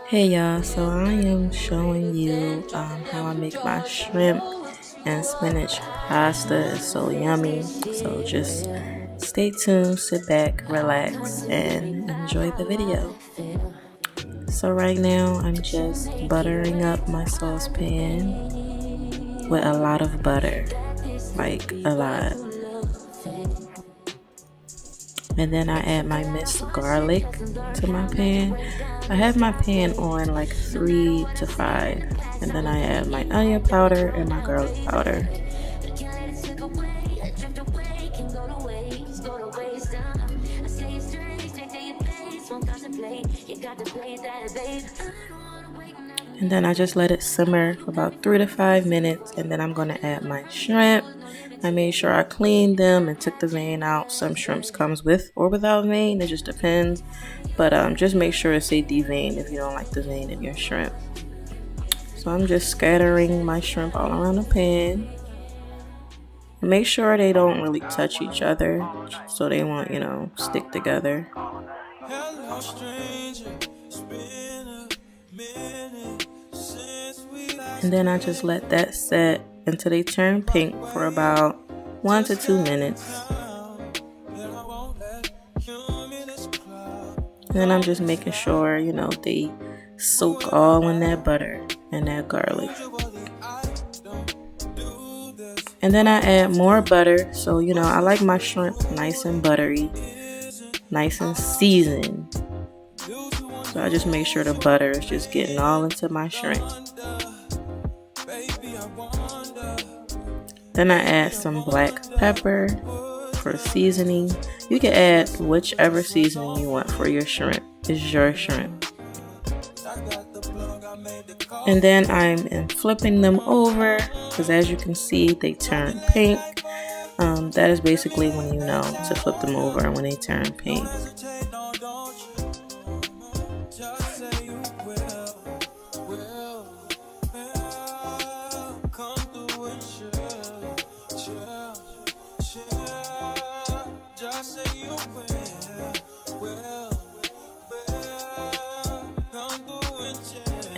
Hey y'all, so I am showing you how I make my shrimp and spinach pasta. It's so yummy. So just stay tuned, sit back, relax, and enjoy the video. So right now I'm just buttering up my saucepan with a lot of butter, like a lot. And then I add my minced garlic to my pan. I have my pan on like 3 to 5. And then I add my onion powder and my garlic powder. And then I just let it simmer for about 3 to 5 minutes. And then I'm going to add my shrimp. I made sure I cleaned them and took the vein out. Some shrimps comes with or without vein. It just depends. But just make sure it's a deveined if you don't like the vein in your shrimp. So I'm just scattering my shrimp all around the pan. And make sure they don't really touch each other so they won't, stick together. And then I just let that set until they turn pink for about 1 to 2 minutes. And then I'm just making sure, they soak all in that butter and that garlic. And then I add more butter. So, I like my shrimp nice and buttery, nice and seasoned. So I just make sure the butter is just getting all into my shrimp. Then I add some black pepper for seasoning. You can add whichever seasoning you want for your shrimp. It's your shrimp. And then I'm flipping them over because as you can see they turn pink. That is basically when you know to flip them over when they turn pink.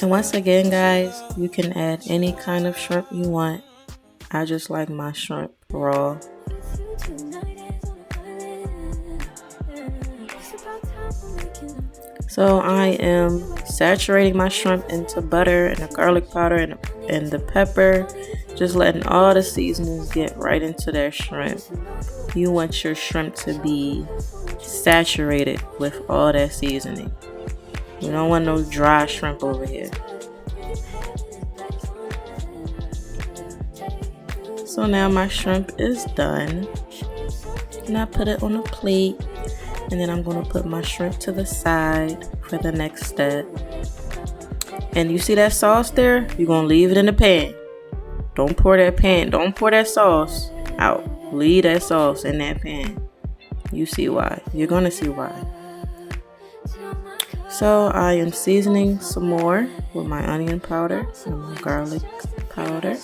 And once again, guys, you can add any kind of shrimp you want. I just like my shrimp raw. So I am saturating my shrimp into butter and the garlic powder and the pepper. Just letting all the seasonings get right into their shrimp. You want your shrimp to be saturated with all that seasoning. You don't want no dry shrimp over here. So now my shrimp is done. And I put it on a plate. And then I'm going to put my shrimp to the side for the next step. And you see that sauce there? You're going to leave it in the pan. Don't pour that sauce out. Leave that sauce in that pan. You see why. You're going to see why. So I am seasoning some more with my onion powder and my garlic powder.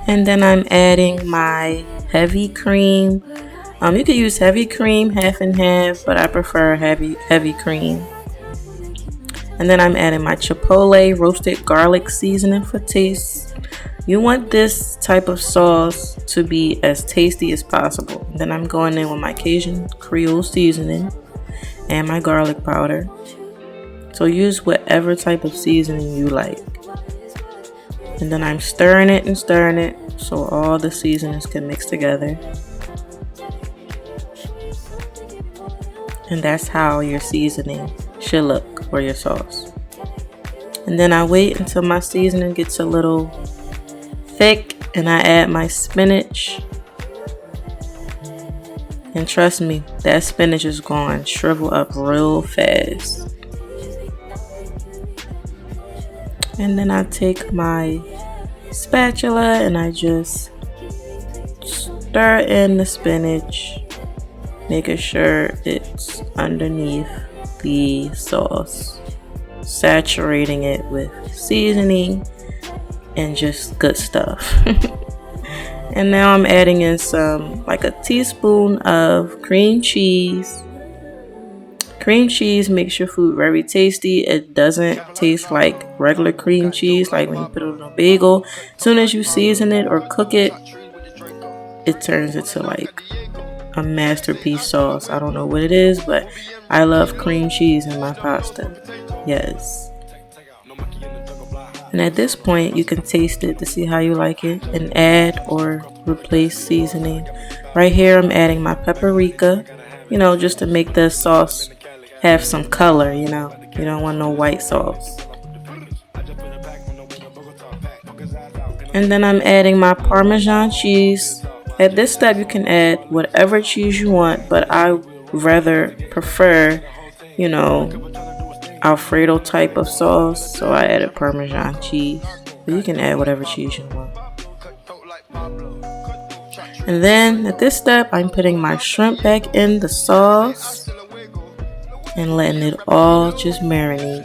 And then I'm adding my heavy cream. You could use heavy cream, half and half, but I prefer heavy cream. And then I'm adding my chipotle roasted garlic seasoning for taste. You want this type of sauce to be as tasty as possible. And then I'm going in with my Cajun Creole seasoning and my garlic powder. So use whatever type of seasoning you like. And then I'm stirring it so all the seasonings can mix together. And that's how your seasoning should look for your sauce. And then I wait until my seasoning gets a little thick and I add my spinach. And trust me, that spinach is going to shrivel up real fast. And then I take my spatula and I just stir in the spinach, making sure it's underneath the sauce, saturating it with seasoning and just good stuff. And now I'm adding in some, like a teaspoon of cream cheese Cream cheese makes your food very tasty. It doesn't taste like regular cream cheese, like when you put it on a bagel. As soon as you season it or cook it, it turns into like a masterpiece sauce. I don't know what it is, but I love cream cheese in my pasta. Yes. And at this point, you can taste it to see how you like it and add or replace seasoning. Right here, I'm adding my paprika, you know, just to make the sauce have some color, you know. You don't want no white sauce. And then I'm adding my Parmesan cheese. At this step, you can add whatever cheese you want, but I rather prefer, you know, Alfredo type of sauce, so I added Parmesan cheese. But you can add whatever cheese you want. And then at this step, I'm putting my shrimp back in the sauce and letting it all just marinate.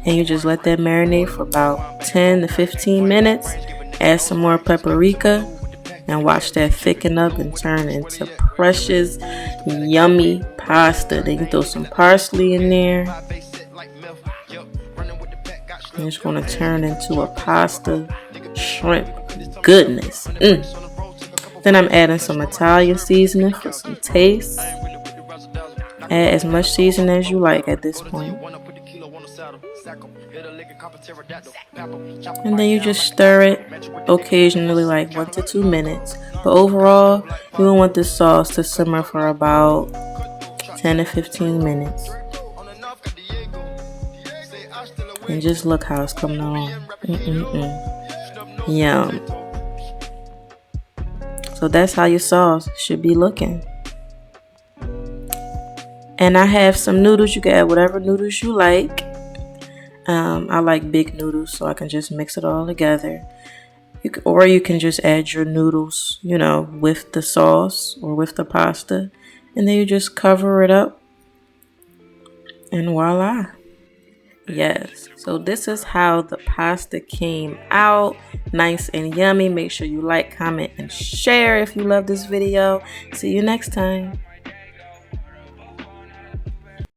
And you just let that marinate for about 10 to 15 minutes. Add some more paprika and watch that thicken up and turn into precious, yummy pasta. Then you throw some parsley in there. And it's going to turn into a pasta shrimp goodness. Then I'm adding some Italian seasoning for some taste. Add as much seasoning as you like at this point. And then you just stir it occasionally, like 1 to 2 minutes. But overall, you will want this sauce to simmer for about 10 to 15 minutes. And just look how it's coming along. Yum. So that's how your sauce should be looking. And I have some noodles. You can add whatever noodles you like. I like big noodles, so I can just mix it all together. Or you can just add your noodles, you know, with the sauce or with the pasta. And then you just cover it up. And voila. Yes, so this is how the pasta came out. Nice and yummy. Make sure you like, comment, and share if you love this video. See you next time.